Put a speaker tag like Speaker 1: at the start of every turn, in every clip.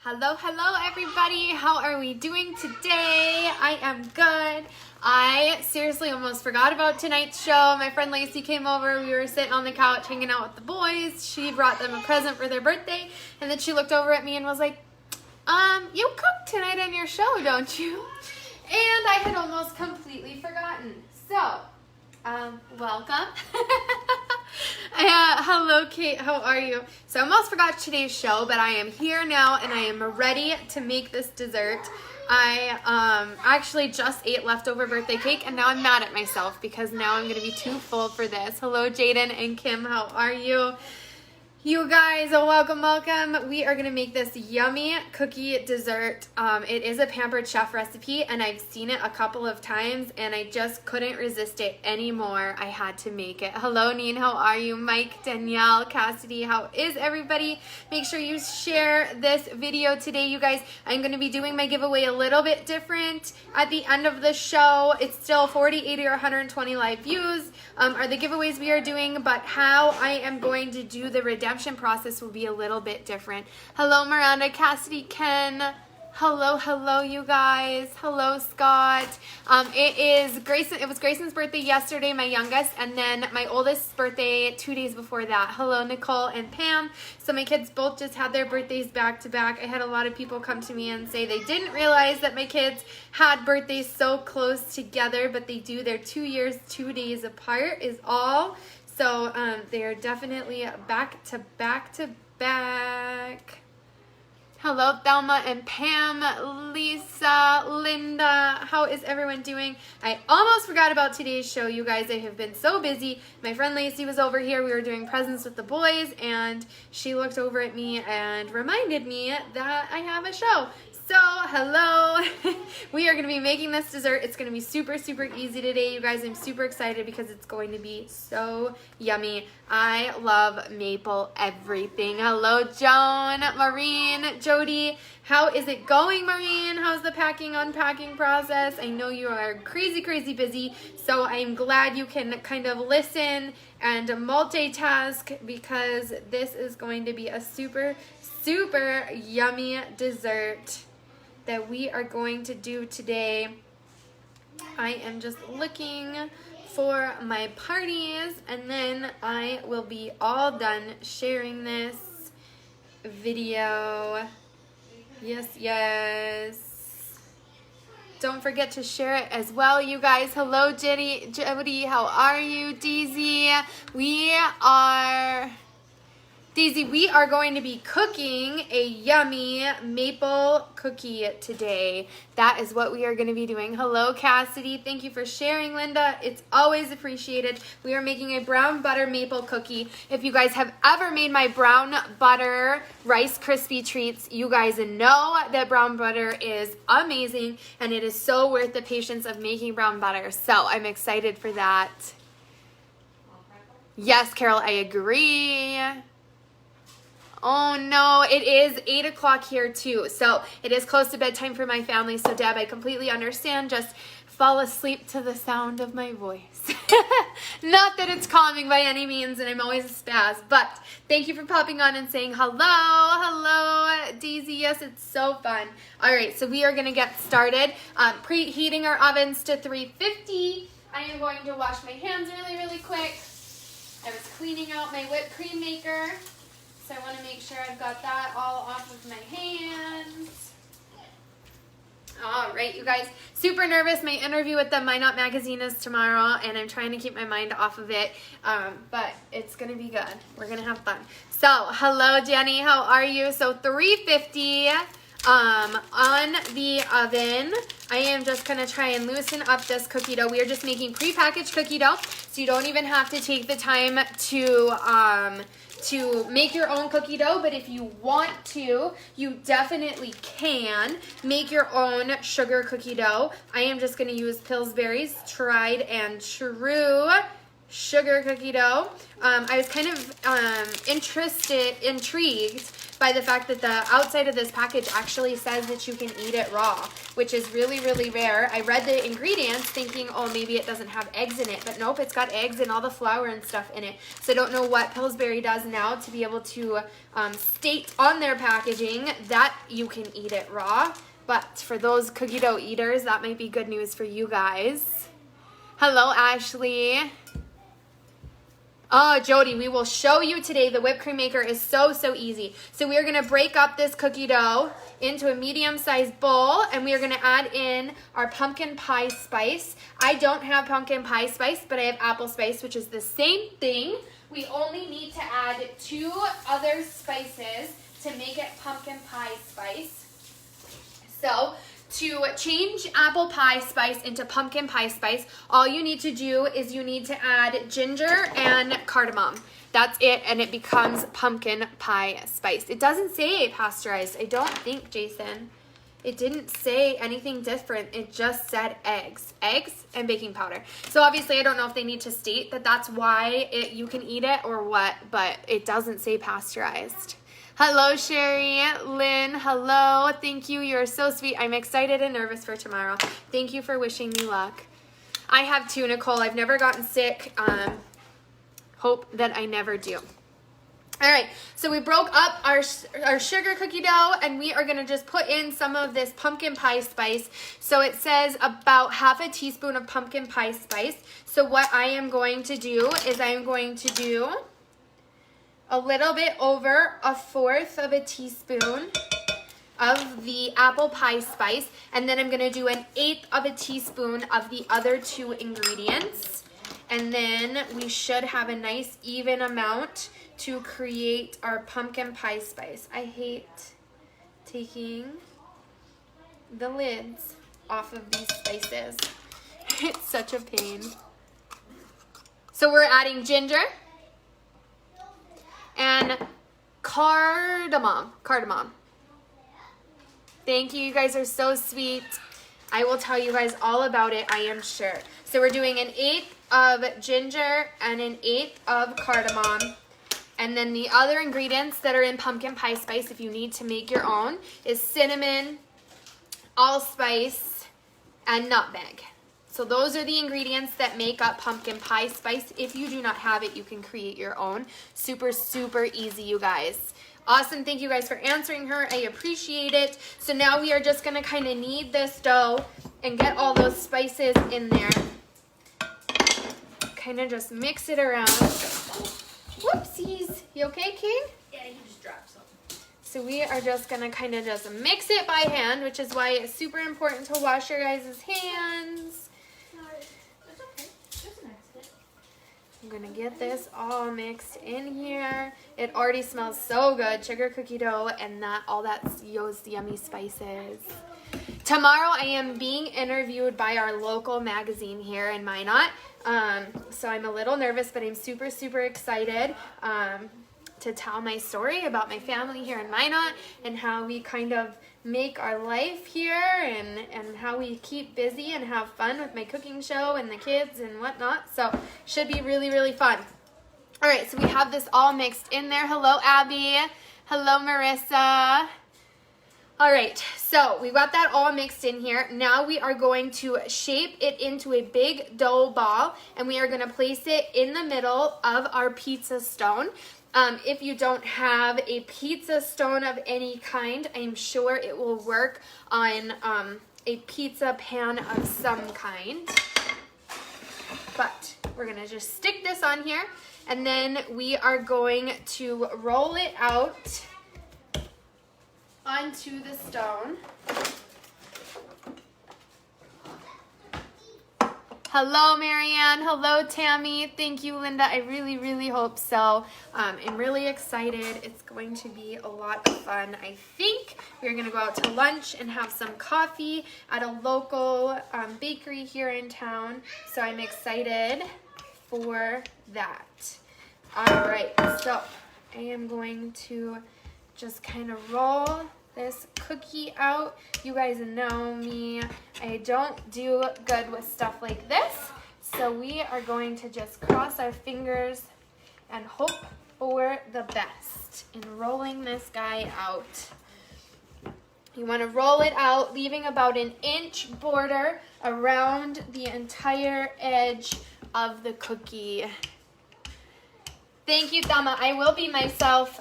Speaker 1: Hello everybody. How are we doing today? I am good. I seriously almost forgot about tonight's show. My friend Lacey came over. We were sitting on the couch hanging out with the boys. She brought them a present for their birthday, and then she looked over at me and was like, you cook tonight on your show, don't you? And I had almost completely forgotten. So, welcome. Hello, Kate. How are you? So I almost forgot today's show, but I am here now, and I am ready to make this dessert. I actually just ate leftover birthday cake, and now I'm mad at myself because now I'm going to be too full for this. Hello, Jaden and Kim. How are you? You guys, welcome. We are going to make this yummy cookie dessert. It is a Pampered Chef recipe, and I've seen it a couple of times, and I just couldn't resist it anymore. I had to make it. Hello, Neen. How are you? Mike, Danielle, Cassidy. How is everybody? Make sure you share this video today, you guys. I'm going to be doing my giveaway a little bit different at the end of the show. It's still 40, 80, or 120 live views are the giveaways we are doing, but how I am going to do the redemption process will be a little bit different. Hello, Miranda, Cassidy, Ken. Hello, you guys. Hello, Scott. It was Grayson's birthday yesterday, my youngest, and then my oldest's birthday 2 days before that. Hello, Nicole and Pam. So my kids both just had their birthdays back to back. I had a lot of people come to me and say they didn't realize that my kids had birthdays so close together, but they do. They're 2 years, 2 days apart is all. So they are definitely back to back. Hello, Thelma and Pam, Lisa, Linda. How is everyone doing? I almost forgot about today's show, you guys. I have been so busy. My friend Lacey was over here. We were doing presents with the boys, and she looked over at me and reminded me that I have a show. So, hello. We are going to be making this dessert. It's going to be super easy today, you guys. I'm super excited because it's going to be so yummy. I love maple everything. Hello, Joan, Maureen, Jody. How is it going, Maureen? How's the unpacking process? I know you are crazy busy, so I'm glad you can kind of listen and multitask because this is going to be a super yummy dessert that we are going to do today. I am just looking for my parties, and then I will be all done sharing this video. Yes. Don't forget to share it as well, you guys. Hello, Jody. How are you, Daisy? Daisy, we are going to be cooking a yummy maple cookie today. That is what we are going to be doing. Hello, Cassidy. Thank you for sharing, Linda. It's always appreciated. We are making a brown butter maple cookie. If you guys have ever made my brown butter Rice Krispie treats, you guys know that brown butter is amazing, and it is so worth the patience of making brown butter. So I'm excited for that. Yes, Carol, I agree. Oh no, it is 8 o'clock here too. So it is close to bedtime for my family. So Deb, I completely understand. Just fall asleep to the sound of my voice. Not that it's calming by any means, and I'm always a spaz, but thank you for popping on and saying hello, Daisy. Yes, it's so fun. All right, so we are going to get started. Preheating our ovens to 350. I am going to wash my hands really quick. I was cleaning out my whipped cream maker. So I want to make sure I've got that all off of my hands. All right, you guys. Super nervous. My interview with the My Not magazine is tomorrow, and I'm trying to keep my mind off of it. But it's going to be good. We're going to have fun. So, hello, Jenny. How are you? So, 350 on the oven. I am just going to try and loosen up this cookie dough. We are just making prepackaged cookie dough, so you don't even have to take the time to make your own cookie dough, but if you want to, you definitely can make your own sugar cookie dough. I am just going to use Pillsbury's tried and true sugar cookie dough. I was kind of intrigued by the fact that the outside of this package actually says that you can eat it raw, which is really, really rare. I read the ingredients thinking, oh, maybe it doesn't have eggs in it, but nope, it's got eggs and all the flour and stuff in it. So I don't know what Pillsbury does now to be able to state on their packaging that you can eat it raw. But for those cookie dough eaters, that might be good news for you guys. Hello, Ashley. Oh, Jody, we will show you today. The whipped cream maker is so, so easy. So we are going to break up this cookie dough into a medium-sized bowl, and we are going to add in our pumpkin pie spice. I don't have pumpkin pie spice, but I have apple spice, which is the same thing. We only need to add 2 other spices to make it pumpkin pie spice. So to change apple pie spice into pumpkin pie spice, all you need to do is you need to add ginger and cardamom. That's it, and it becomes pumpkin pie spice. It doesn't say pasteurized, I don't think, Jason. It didn't say anything different. It just said eggs and baking powder. So obviously I don't know if they need to state that that's why you can eat it or what, but it doesn't say pasteurized. Hello, Sherry. Lynn, hello. Thank you. You're so sweet. I'm excited and nervous for tomorrow. Thank you for wishing me luck. I have too, Nicole. I've never gotten sick. Hope that I never do. All right, so we broke up our sugar cookie dough, and we are going to just put in some of this pumpkin pie spice. So it says about half a teaspoon of pumpkin pie spice. So what I am going to do is I am going to do a little bit over 1/4 of a teaspoon of the apple pie spice, and then I'm going to do 1/8 of a teaspoon of the other 2 ingredients, and then we should have a nice even amount to create our pumpkin pie spice. I hate taking the lids off of these spices. It's such a pain. So we're adding ginger and cardamom. Thank you. You guys are so sweet. I will tell you guys all about it, I am sure. So we're doing 1/8 of ginger and 1/8 of cardamom. And then the other ingredients that are in pumpkin pie spice, if you need to make your own, is cinnamon, allspice, and nutmeg. So those are the ingredients that make up pumpkin pie spice. If you do not have it, you can create your own. Super, super easy, you guys. Awesome. Thank you guys for answering her. I appreciate it. So now we are just going to kind of knead this dough and get all those spices in there. Kind of just mix it around. Whoopsies. You okay, King?
Speaker 2: Yeah, you just dropped something.
Speaker 1: So we are just going to kind of just mix it by hand, which is why it's super important to wash your guys' hands. I'm gonna get this all mixed in here. It already smells so good, sugar cookie dough, and all that yummy spices. Tomorrow I am being interviewed by our local magazine here in Minot. So I'm a little nervous, but I'm super, super excited to tell my story about my family here in Minot and how we kind of make our life here and how we keep busy and have fun with my cooking show and the kids and whatnot. So should be really, really fun. All right, so we have this all mixed in there. Hello, Abby. Hello, Marissa. All right, so we got that all mixed in here. Now we are going to shape it into a big dough ball, and we are going to place it in the middle of our pizza stone. If you don't have a pizza stone of any kind, I'm sure it will work on a pizza pan of some kind. But we're going to just stick this on here, and then we are going to roll it out onto the stone. Hello, Marianne. Hello, Tammy. Thank you, Linda. I really, really hope so. I'm really excited. It's going to be a lot of fun. I think we're going to go out to lunch and have some coffee at a local bakery here in town. So I'm excited for that. All right, so I am going to just kind of roll this cookie out. You guys know me. I don't do good with stuff like this. So we are going to just cross our fingers and hope for the best in rolling this guy out. You want to roll it out, leaving about an inch border around the entire edge of the cookie. Thank you, Thelma. I will be myself.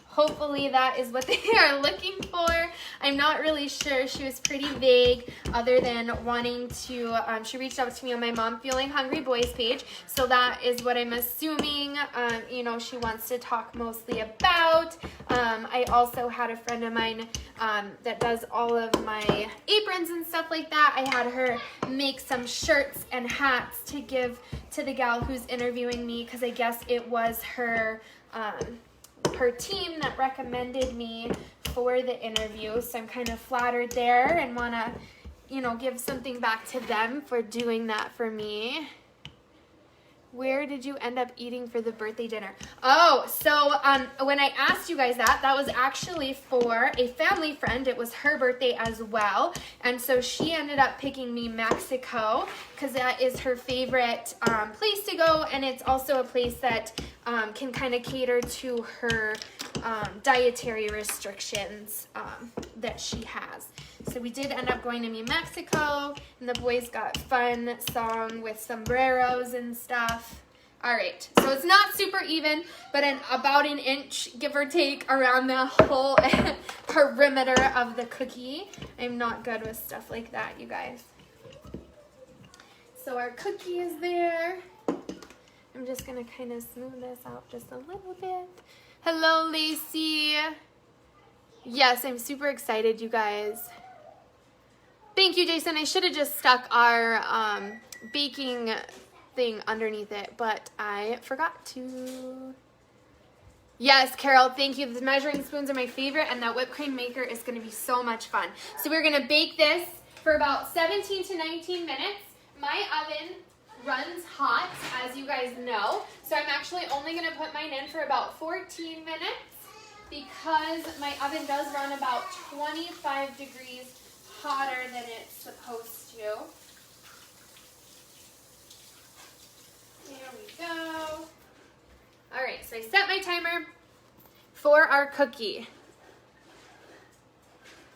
Speaker 1: Hopefully that is what they are looking for. I'm not really sure. She was pretty vague other than wanting to, she reached out to me on my Mom Feeling Hungry Boys page. So that is what I'm assuming, you know, she wants to talk mostly about. I also had a friend of mine that does all of my aprons and stuff like that. I had her make some shirts and hats to give to the gal who's interviewing me because I guess it was her team that recommended me for the interview. So I'm kind of flattered there and want to, you know, give something back to them for doing that for me. Where did you end up eating for the birthday dinner? Oh, so when I asked you guys that was actually for a family friend. It was her birthday as well. And so she ended up picking me Mexico because that is her favorite place to go. And it's also a place that can kind of cater to her dietary restrictions that she has. So we did end up going to Mexico, and the boys got fun song with sombreros and stuff. All right, so it's not super even, but about an inch, give or take, around the whole perimeter of the cookie. I'm not good with stuff like that, you guys. So our cookie is there. I'm just gonna kind of smooth this out just a little bit. Hello, Lacey. Yes, I'm super excited, you guys. Thank you, Jason. I should have just stuck our baking thing underneath it, but I forgot to. Yes, Carol, thank you. The measuring spoons are my favorite, and that whipped cream maker is going to be so much fun. So we're going to bake this for about 17 to 19 minutes. My oven runs hot, as you guys know, so I'm actually only going to put mine in for about 14 minutes because my oven does run about 25 degrees hotter than it's supposed to. There we go. All right, so I set my timer for our cookie.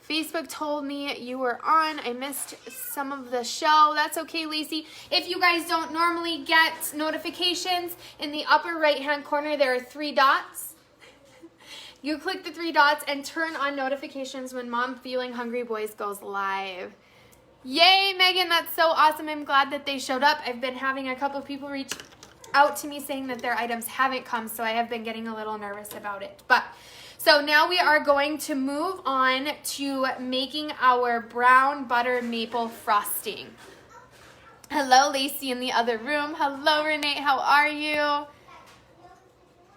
Speaker 1: Facebook told me you were on. I missed some of the show. That's okay, Lacey. If you guys don't normally get notifications, in the upper right-hand corner, there are 3 dots. You click the 3 dots and turn on notifications when Mom Feeling Hungry Boys goes live. Yay, Megan, that's so awesome. I'm glad that they showed up. I've been having a couple people reach out to me saying that their items haven't come, so I have been getting a little nervous about it. But so now we are going to move on to making our brown butter maple frosting. Hello, Lacey in the other room. Hello, Renee, how are you?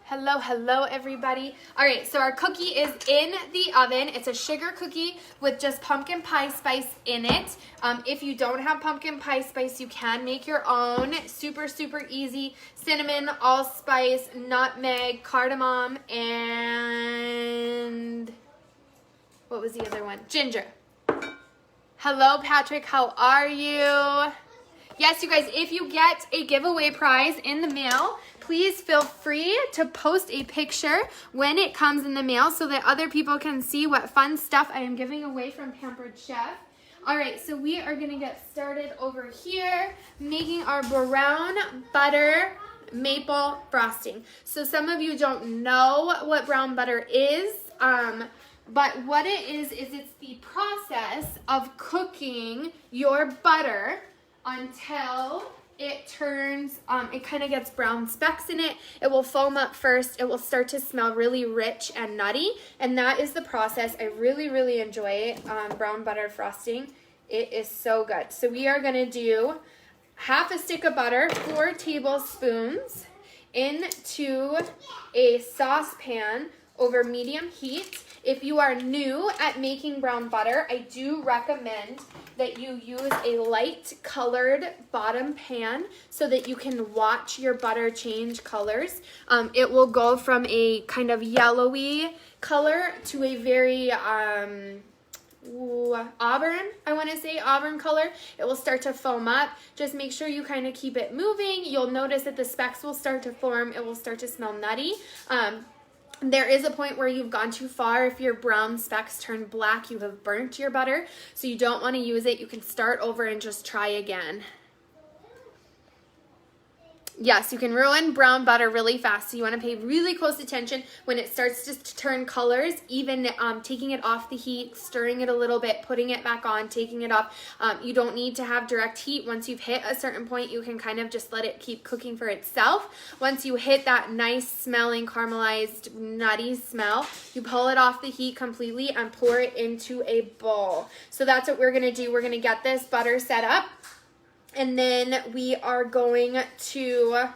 Speaker 1: Hello, hello, everybody. All right, so our cookie is in the oven. It's a sugar cookie with just pumpkin pie spice in it. If you don't have pumpkin pie spice, you can make your own. Super, super easy. Cinnamon, allspice, nutmeg, cardamom, and what was the other one? Ginger. Hello, Patrick. How are you? Yes, you guys, if you get a giveaway prize in the mail, please feel free to post a picture when it comes in the mail so that other people can see what fun stuff I am giving away from Pampered Chef. All right, so we are going to get started over here making our brown butter maple frosting. So some of you don't know what brown butter is, but what it is it's the process of cooking your butter until it turns, it kind of gets brown specks in it. It will foam up first. It will start to smell really rich and nutty, and that is the process. I really, really enjoy brown butter frosting. It is so good. So we are going to do half a stick of butter, 4 tablespoons, into a saucepan over medium heat. If you are new at making brown butter, I do recommend that you use a light colored bottom pan so that you can watch your butter change colors. It will go from a kind of yellowy color to a very auburn, I want to say auburn color, it will start to foam up. Just make sure you kind of keep it moving. You'll notice that the specks will start to form. It will start to smell nutty. There is a point where you've gone too far. If your brown specks turn black, you have burnt your butter, so you don't want to use it. You can start over and just try again. Yes, you can ruin brown butter really fast, so you want to pay really close attention when it starts to turn colors, even taking it off the heat, stirring it a little bit, putting it back on, taking it off. You don't need to have direct heat. Once you've hit a certain point, you can kind of just let it keep cooking for itself. Once you hit that nice smelling caramelized nutty smell, you pull it off the heat completely and pour it into a bowl. So that's what we're going to do. We're going to get this butter set up. And then we are going to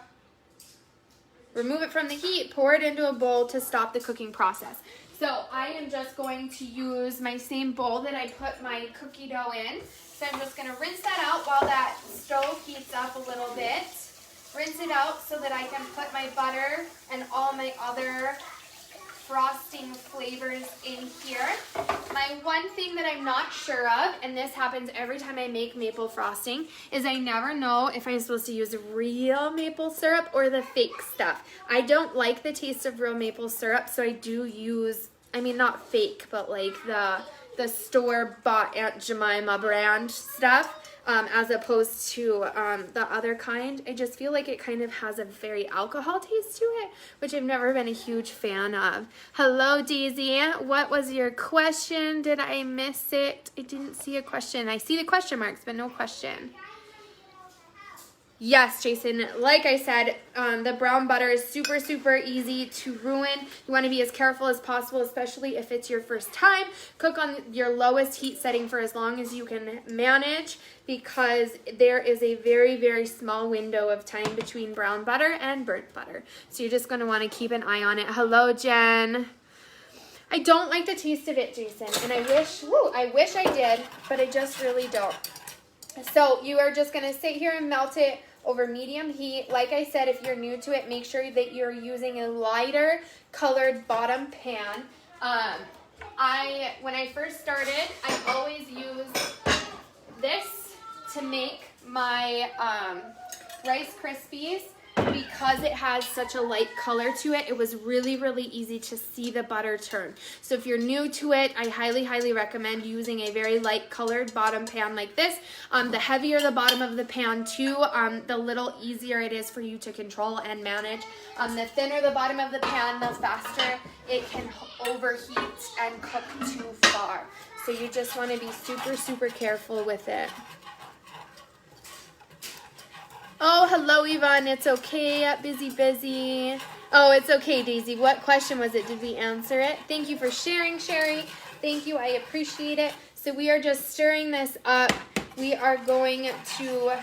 Speaker 1: remove it from the heat, pour it into a bowl to stop the cooking process. So I am just going to use my same bowl that I put my cookie dough in. So I'm just going to rinse that out while that stove heats up a little bit. Rinse it out so that I can put my butter and all my other frosting flavors in here. My one thing that I'm not sure of, and this happens every time I make maple frosting, is I never know if I'm supposed to use real maple syrup or the fake stuff. I don't like the taste of real maple syrup, so I do use, I mean not fake, but like the store-bought Aunt Jemima brand stuff. As opposed to the other kind. I just feel like it kind of has a very alcohol taste to it, which I've never been a huge fan of. Hello, Daisy. What was your question? Did I miss it? I didn't see a question. I see the question marks, but no question. Yes, Jason, like I said, the brown butter is super, super easy to ruin. You want to be as careful as possible, especially if it's your first time. Cook on your lowest heat setting for as long as you can manage, because there is a very, very small window of time between brown butter and burnt butter. So you're just going to want to keep an eye on it. Hello, Jen. I don't like the taste of it, Jason, and I wish I did, but I just really don't. So you are just going to sit here and melt it over medium heat. Like I said, if you're new to it, make sure that you're using a lighter colored bottom pan. When I first started, I always used this to make my Rice Krispies. Because it has such a light color to it, it was really, really easy to see the butter turn. So if you're new to it, I highly, highly recommend using a very light colored bottom pan like this. The heavier the bottom of the pan too, the little easier it is for you to control and manage. The thinner the bottom of the pan, the faster it can overheat and cook too far. So you just want to be super, super careful with it. Oh, hello, Yvonne. It's okay. Busy. Oh, it's okay, Daisy. What question was it? Did we answer it? Thank you for sharing, Sherry. Thank you. I appreciate it. So we are just stirring this up. We are going to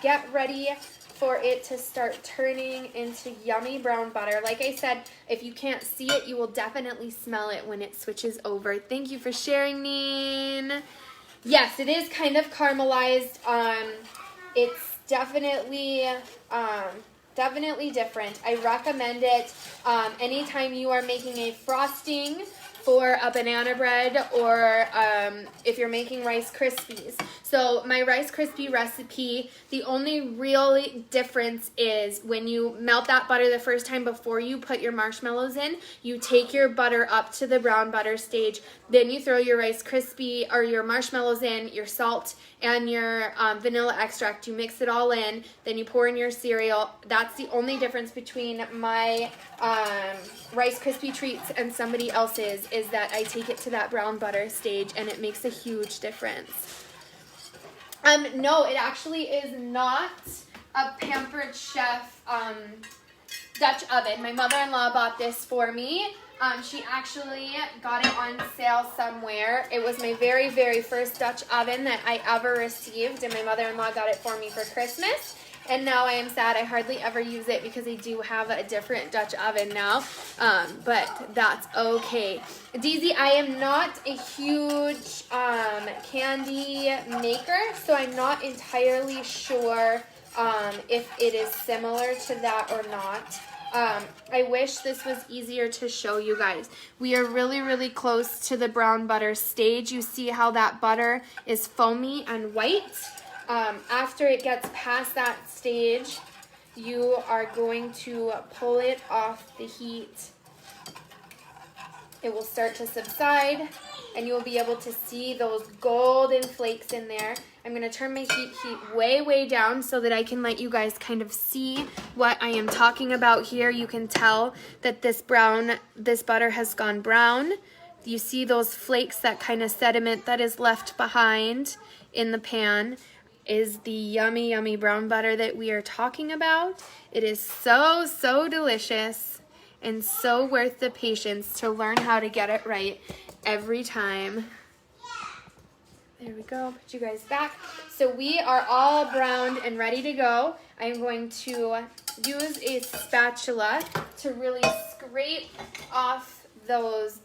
Speaker 1: get ready for it to start turning into yummy brown butter. Like I said, if you can't see it, you will definitely smell it when it switches over. Thank you for sharing, Neen. Yes, it is kind of caramelized. It's definitely different. I recommend it anytime you are making a frosting for a banana bread, or if you're making Rice Krispies. So my Rice Krispie recipe, the only real difference is when you melt that butter the first time before you put your marshmallows in, you take your butter up to the brown butter stage, then you throw your Rice Krispie or your marshmallows in, your salt and your vanilla extract. You mix it all in, then you pour in your cereal. That's the only difference between my Rice Krispie treats and somebody else's, is that I take it to that brown butter stage, and it makes a huge difference. No, it actually is not a Pampered Chef Dutch oven. My mother-in-law bought this for me. She actually got it on sale somewhere. It was my very, very first Dutch oven that I ever received, and my mother-in-law got it for me for Christmas. And now I am sad I hardly ever use it because I do have a different Dutch oven now, but that's okay. Daisy, I am not a huge candy maker, so I'm not entirely sure if it is similar to that or not. I wish this was easier to show you guys. We are really, really close to the brown butter stage. You see how that butter is foamy and white. After it gets past that stage, you are going to pull it off the heat. It will start to subside, and you'll be able to see those golden flakes in there. I'm going to turn my heat way, way down so that I can let you guys kind of see what I am talking about here. You can tell that this butter has gone brown. You see those flakes, that kind of sediment that is left behind in the pan is the yummy, yummy brown butter that we are talking about. It is so, so delicious and so worth the patience to learn how to get it right every time. There we go, put you guys back. So we are all browned and ready to go. I'm going to use a spatula to really scrape off those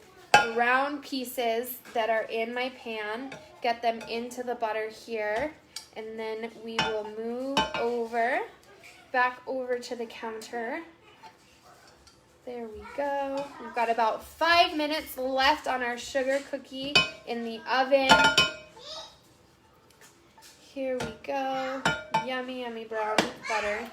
Speaker 1: brown pieces that are in my pan, get them into the butter here, and then we will move back over to the counter. There we go. We've got about 5 minutes left on our sugar cookie in the oven. Here we go. Yummy, yummy brown butter.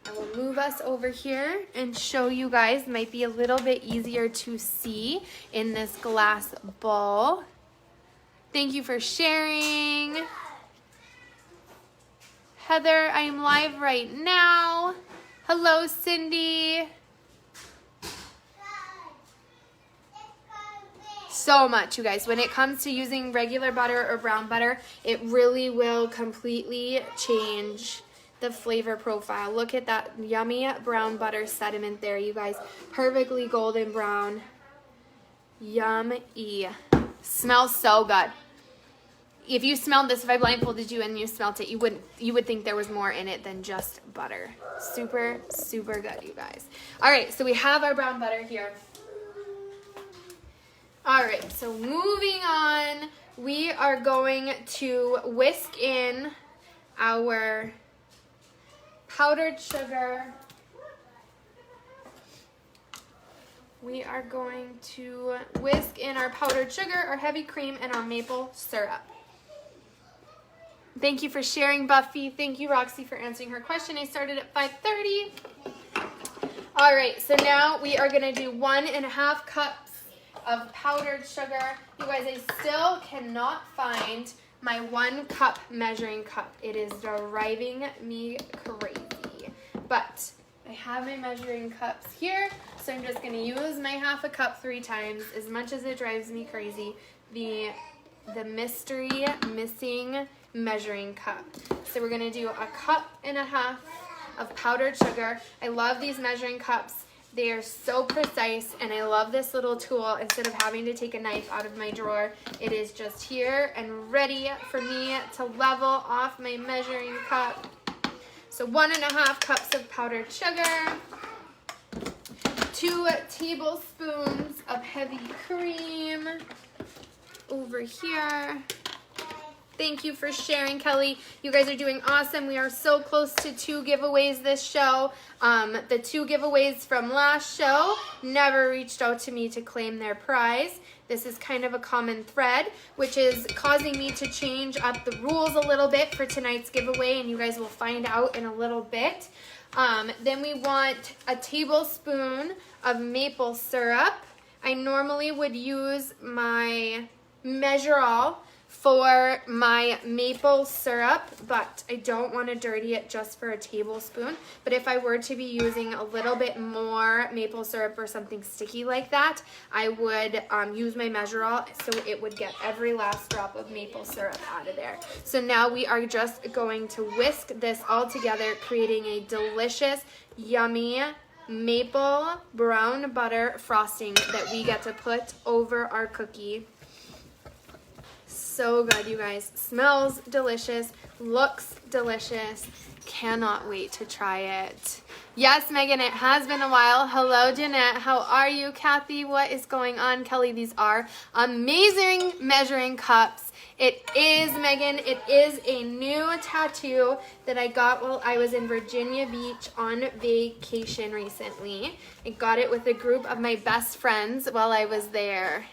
Speaker 1: I will move us over here and show you guys. Might be a little bit easier to see in this glass bowl. Thank you for sharing. Heather, I am live right now. Hello, Cindy. So much, you guys. When it comes to using regular butter or brown butter, it really will completely change the flavor profile. Look at that yummy brown butter sediment there, you guys. Perfectly golden brown. Yummy. Smells so good. If you smelled this, if I blindfolded you and you smelled it, you would think there was more in it than just butter. Super, super good, you guys. All right, so we have our brown butter here. All right, so moving on, we are going to whisk in our powdered sugar. We are going to whisk in our powdered sugar, our heavy cream, and our maple syrup. Thank you for sharing, Buffy. Thank you, Roxy, for answering her question. I started at 5:30. All right, so now we are gonna do 1.5 cups of powdered sugar. You guys, I still cannot find my 1 cup measuring cup. It is driving me crazy. But I have my measuring cups here, so I'm just gonna use my 1/2 cup 3 times, as much as it drives me crazy. The mystery missing measuring cup. So we're gonna do 1.5 cups of powdered sugar. I love these measuring cups. They are so precise, and I love this little tool. Instead of having to take a knife out of my drawer, it is just here and ready for me to level off my measuring cup. So 1.5 cups of powdered sugar, 2 tablespoons of heavy cream over here. Thank you for sharing, Kelly. You guys are doing awesome. We are so close to 2 giveaways this show. The 2 giveaways from last show never reached out to me to claim their prize. This is kind of a common thread, which is causing me to change up the rules a little bit for tonight's giveaway, and you guys will find out in a little bit. Then we want a tablespoon of maple syrup. I normally would use my Measure-All for my maple syrup, but I don't want to dirty it just for a tablespoon. But if I were to be using a little bit more maple syrup or something sticky like that, I would use my Measure-All so it would get every last drop of maple syrup out of there. So now we are just going to whisk this all together, creating a delicious, yummy maple brown butter frosting that we get to put over our cookie. So good, you guys. Smells delicious, looks delicious. Cannot wait to try it. Yes, Megan, it has been a while. Hello, Jeanette. How are you? Kathy, what is going on? Kelly, these are amazing measuring cups, It is, Megan, it is a new tattoo that I got while I was in Virginia Beach on vacation recently. I got it with a group of my best friends while I was there.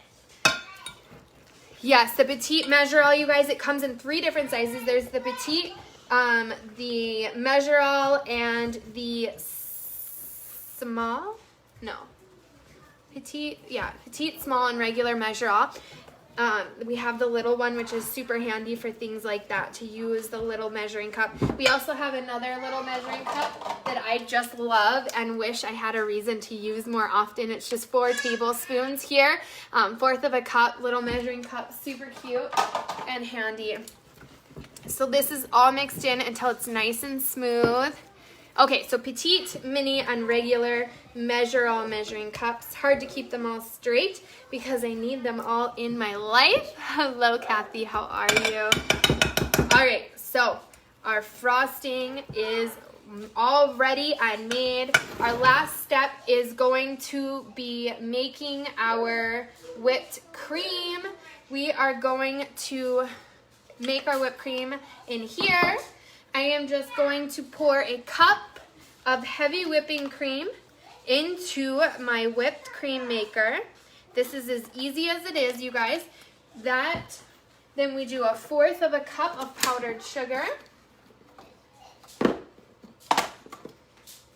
Speaker 1: Yes, the petite measure all, you guys, it comes in 3 different sizes. There's the petite, the measure all, and the small? No. Petite, yeah, petite, small, and regular measure all. We have the little one, which is super handy for things like that, to use the little measuring cup. We also have another little measuring cup that I just love and wish I had a reason to use more often. It's just 4 tablespoons here, 1/4 of a cup, little measuring cup, super cute and handy. So this is all mixed in until it's nice and smooth. Okay, so petite, mini, and regular measure all measuring cups. Hard to keep them all straight because I need them all in my life. Hello, Kathy, how are you? All right, so our frosting is all ready and made. Our last step is going to be making our whipped cream. We are going to make our whipped cream in here. I am just going to pour a cup of heavy whipping cream into my whipped cream maker. This is as easy as it is, you guys. Then we do 1/4 of a cup of powdered sugar.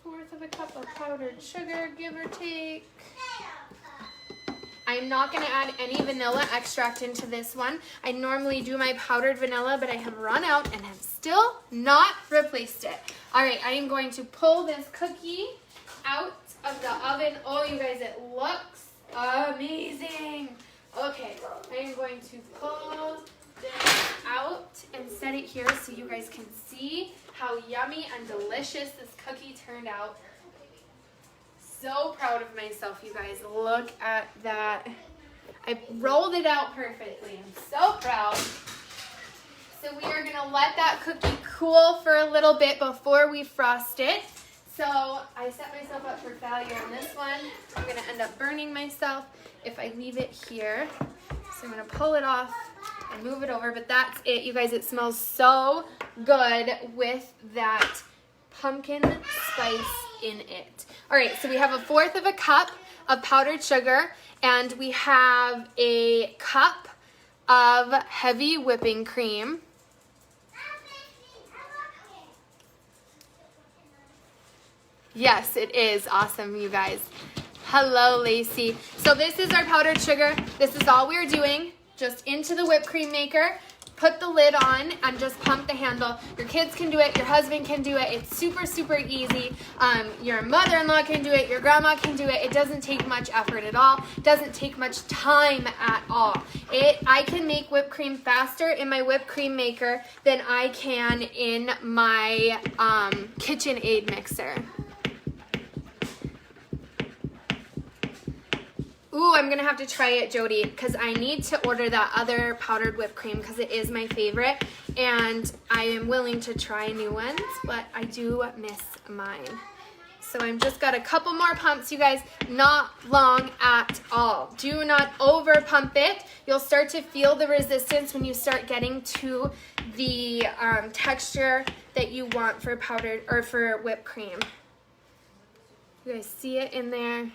Speaker 1: 1/4 of a cup of powdered sugar, give or take. I'm not going to add any vanilla extract into this one. I normally do my powdered vanilla, but I have run out and have still not replaced it. All right, I am going to pull this cookie out of the oven. Oh, you guys, it looks amazing. Okay, I am going to pull this out and set it here so you guys can see how yummy and delicious this cookie turned out. So proud of myself, you guys. Look at that. I rolled it out perfectly. I'm so proud. So we are gonna let that cookie cool for a little bit before we frost it. So I set myself up for failure on this one. I'm gonna end up burning myself if I leave it here. So I'm gonna pull it off and move it over, but that's it, you guys. It smells so good with that pumpkin spice in it. All right, so we have 1/4 of a cup of powdered sugar, and we have a cup of heavy whipping cream. Yes, it is awesome, you guys. Hello, Lacey. So this is our powdered sugar. This is all we're doing. Just into the whipped cream maker. Put the lid on and just pump the handle. Your kids can do it. Your husband can do it. It's super, super easy. Your mother-in-law can do it. Your grandma can do it. It doesn't take much effort at all. It doesn't take much time at all. I can make whipped cream faster in my whipped cream maker than I can in my KitchenAid mixer. Ooh, I'm going to have to try it, Jody, because I need to order that other powdered whipped cream because it is my favorite, and I am willing to try new ones, but I do miss mine. So I'm just got a couple more pumps, you guys, not long at all. Do not over pump it. You'll start to feel the resistance when you start getting to the texture that you want for powdered or for whipped cream. You guys see it in there?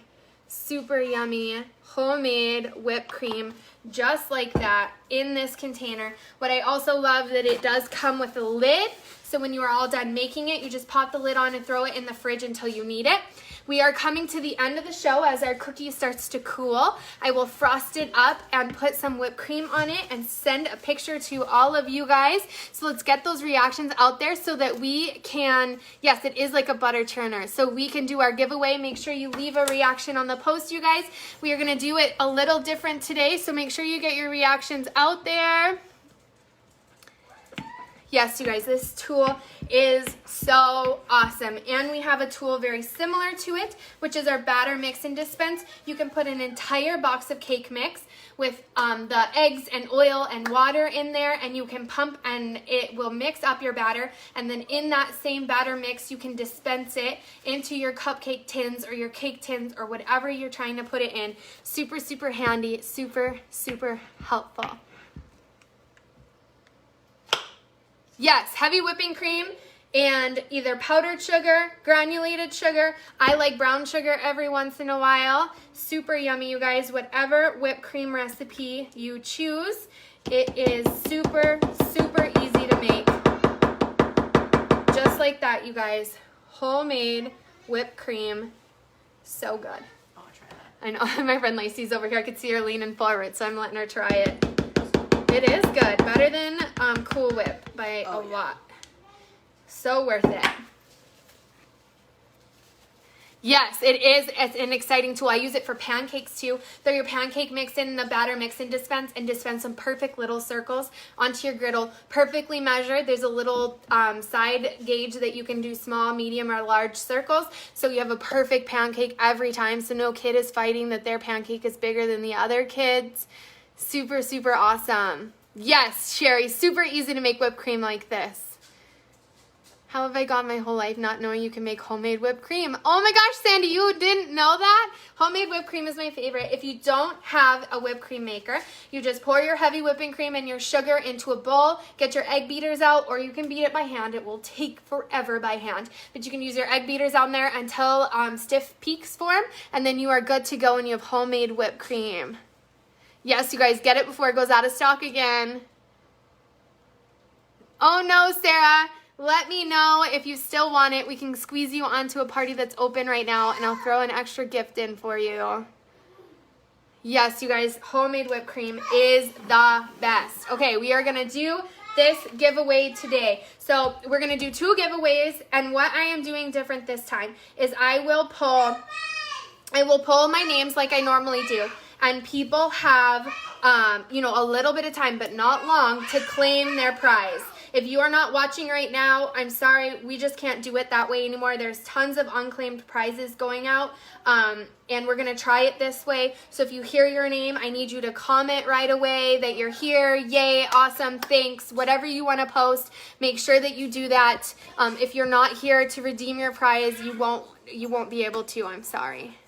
Speaker 1: Super yummy, homemade whipped cream, just like that in this container. What I also love that it does come with a lid, so when you are all done making it, you just pop the lid on and throw it in the fridge until you need it. We are coming to the end of the show as our cookie starts to cool. I will frost it up and put some whipped cream on it and send a picture to all of you guys. So let's get those reactions out there so that we can, yes, it is like a butter churner. So we can do our giveaway. Make sure you leave a reaction on the post, you guys. We are gonna do it a little different today, so make sure you get your reactions out there. Yes, you guys, this tool is so awesome. And we have a tool very similar to it, which is our batter mix and dispense. You can put an entire box of cake mix with the eggs and oil and water in there, and you can pump and it will mix up your batter. And then in that same batter mix, you can dispense it into your cupcake tins or your cake tins or whatever you're trying to put it in. Super, super handy, super, super helpful. Yes, heavy whipping cream and either powdered sugar, granulated sugar. I like brown sugar every once in a while. Super yummy, you guys. Whatever whipped cream recipe you choose, it is super, super easy to make. Just like that, you guys. Homemade whipped cream. So good.
Speaker 2: I'll try that.
Speaker 1: I know. My friend Lacey's over here. I could see her leaning forward, so I'm letting her try it. It is good. Better than Cool Whip by a lot. So worth it. Yes, it is. It's an exciting tool. I use it for pancakes too. Throw your pancake mix in the batter mix and dispense some perfect little circles onto your griddle. Perfectly measured. There's a little side gauge that you can do small, medium, or large circles. So you have a perfect pancake every time. So no kid is fighting that their pancake is bigger than the other kids. Super, super awesome. Yes, Sherry, super easy to make whipped cream like this. How have I gone my whole life not knowing you can make homemade whipped cream? Oh my gosh, Sandy, you didn't know that? Homemade whipped cream is my favorite. If you don't have a whipped cream maker, you just pour your heavy whipping cream and your sugar into a bowl, get your egg beaters out, or you can beat it by hand. It will take forever by hand. But you can use your egg beaters on there until stiff peaks form, and then you are good to go and you have homemade whipped cream. Yes, you guys, get it before it goes out of stock again. Oh no, Sarah. Let me know if you still want it. We can squeeze you onto a party that's open right now, and I'll throw an extra gift in for you. Yes, you guys, homemade whipped cream is the best. Okay, we are going to do this giveaway today. So we're going to do 2 giveaways, and what I am doing different this time is I will pull my names like I normally do, and people have, a little bit of time, but not long, to claim their prize. If you are not watching right now, I'm sorry, we just can't do it that way anymore. There's tons of unclaimed prizes going out, and we're going to try it this way. So if you hear your name, I need you to comment right away that you're here. Yay, awesome, thanks, whatever you want to post. Make sure that you do that. If you're not here to redeem your prize, you won't be able to. I'm sorry.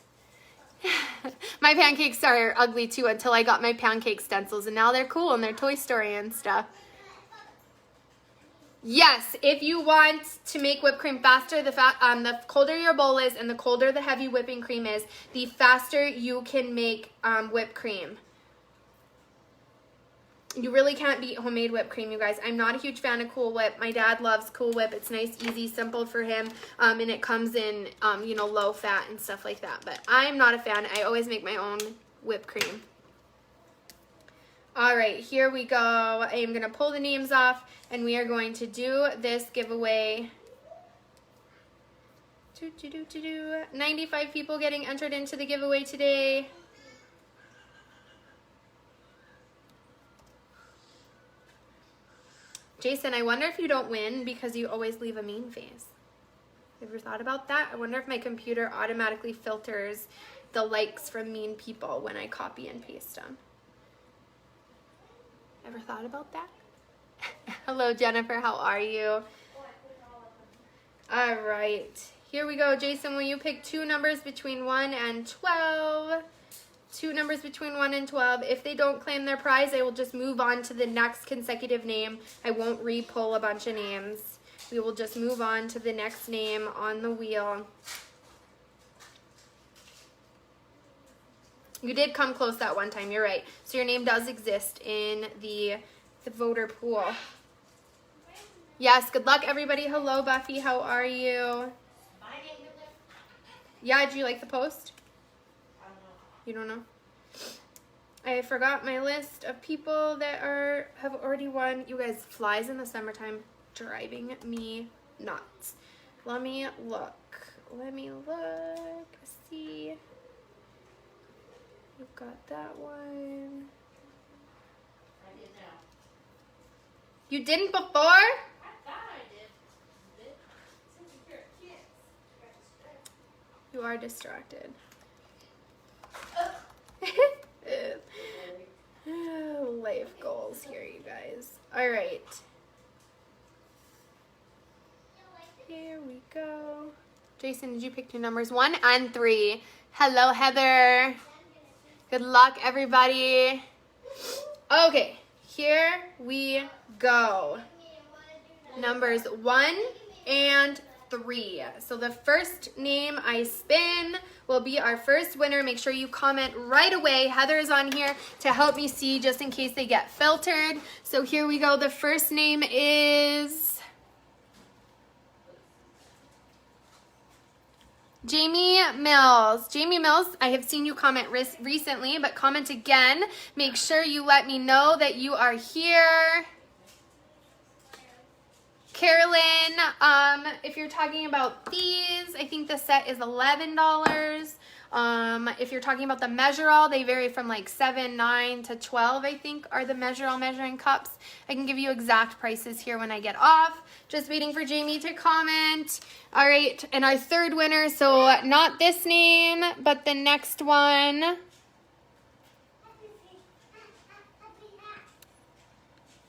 Speaker 1: My pancakes are ugly too until I got my pancake stencils, and now they're cool and they're Toy Story and stuff. Yes, if you want to make whipped cream faster, the colder your bowl is and the colder the heavy whipping cream is, the faster you can make whipped cream. You really can't beat homemade whipped cream, you guys. I'm not a huge fan of Cool Whip. My dad loves Cool Whip. It's nice, easy, simple for him, and it comes in, low fat and stuff like that. But I'm not a fan. I always make my own whipped cream. All right, here we go. I am going to pull the names off, and we are going to do this giveaway. 95 people getting entered into the giveaway today. Jason, I wonder if you don't win because you always leave a mean face. Ever thought about that? I wonder if my computer automatically filters the likes from mean people when I copy and paste them. Ever thought about that? Hello, Jennifer. How are you? All right. Here we go. Jason, will you pick 2 numbers between 1 and 12? 2 numbers between 1 and 12. If they don't claim their prize, I will just move on to the next consecutive name. I won't re-pull a bunch of names. We will just move on to the next name on the wheel. You did come close that one time, you're right. So your name does exist in the voter pool. Yes, good luck everybody. Hello Buffy, how are you? Yeah, did you like the post? You don't know? I forgot my list of people that have already won. You guys, flies in the summertime driving me nuts. Let me look. See. You've got that one.
Speaker 2: I did now.
Speaker 1: You didn't before?
Speaker 2: I thought I did. Since you're kids,
Speaker 1: You are distracted. Life goals here, you guys. All right. Here we go. Jason, did you pick 2 numbers? 1 and 3. Hello, Heather. Good luck, everybody. Okay, here we go. numbers 1 and 3. So the first name I spin will be our first winner. Make sure you comment right away. Heather is on here to help me see just in case they get filtered. So here we go. The first name is Jamie Mills. Jamie Mills, I have seen you comment recently, but comment again. Make sure you let me know that you are here. Carolyn, if you're talking about these, I think the set is $11. If you're talking about the measure-all, they vary from like 7, 9 to 12, I think, are the measure-all measuring cups. I can give you exact prices here when I get off. Just waiting for Jamie to comment. All right, and our third winner, so not this name, but the next one.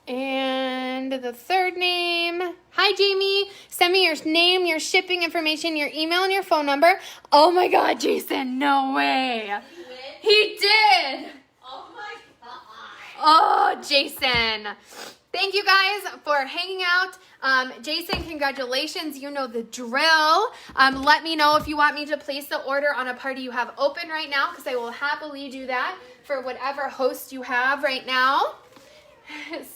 Speaker 1: And the third name. Hi, Jamie. Send me your name, your shipping information, your email, and your phone number. Oh my God, Jason, no way. He did.
Speaker 2: Oh my god.
Speaker 1: Oh, Jason. Thank you guys for hanging out. Jason, congratulations. You know the drill. Let me know if you want me to place the order on a party you have open right now, because I will happily do that for whatever host you have right now.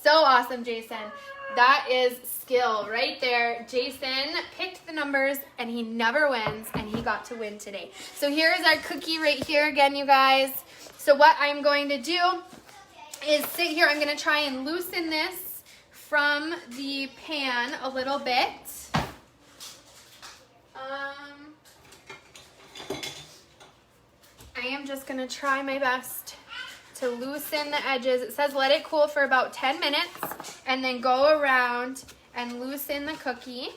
Speaker 1: So awesome, Jason. That is skill right there. Jason picked the numbers and he never wins, and he got to win today. So here is our cookie right here again, you guys. So what I'm going to do is sit here. I'm going to try and loosen this from the pan a little bit. I am just going to try my best to loosen the edges. It says let it cool for about 10 minutes and then go around and loosen the cookie.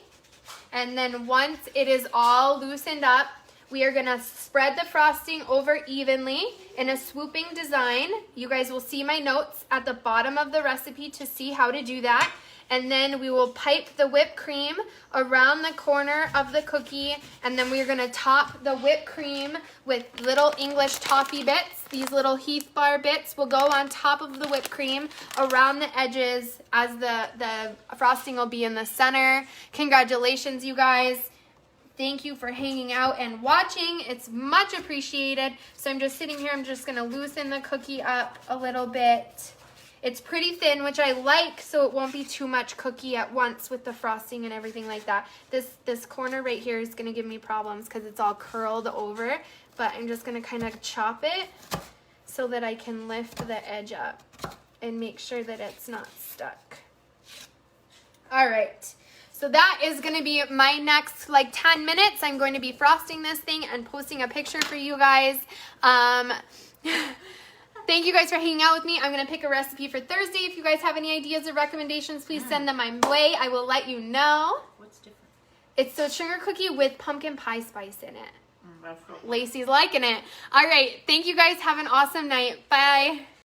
Speaker 1: And then once it is all loosened up, we are gonna spread the frosting over evenly in a swooping design. You guys will see my notes at the bottom of the recipe to see how to do that. And then we will pipe the whipped cream around the corner of the cookie. And then we're gonna top the whipped cream with little English toffee bits. These little Heath bar bits will go on top of the whipped cream around the edges, as the frosting will be in the center. Congratulations, you guys. Thank you for hanging out and watching. It's much appreciated. So I'm just sitting here. I'm just gonna loosen the cookie up a little bit. It's pretty thin, which I like, so it won't be too much cookie at once with the frosting and everything like that. This corner right here is gonna give me problems because it's all curled over, but I'm just gonna kind of chop it so that I can lift the edge up and make sure that it's not stuck. All right, so that is gonna be my next like 10 minutes. I'm going to be frosting this thing and posting a picture for you guys. Thank you guys for hanging out with me. I'm going to pick a recipe for Thursday. If you guys have any ideas or recommendations, please send them my way. I will let you know.
Speaker 3: What's different?
Speaker 1: It's a sugar cookie with pumpkin pie spice in it.
Speaker 3: That's cool.
Speaker 1: Lacey's liking it. All right. Thank you guys. Have an awesome night. Bye.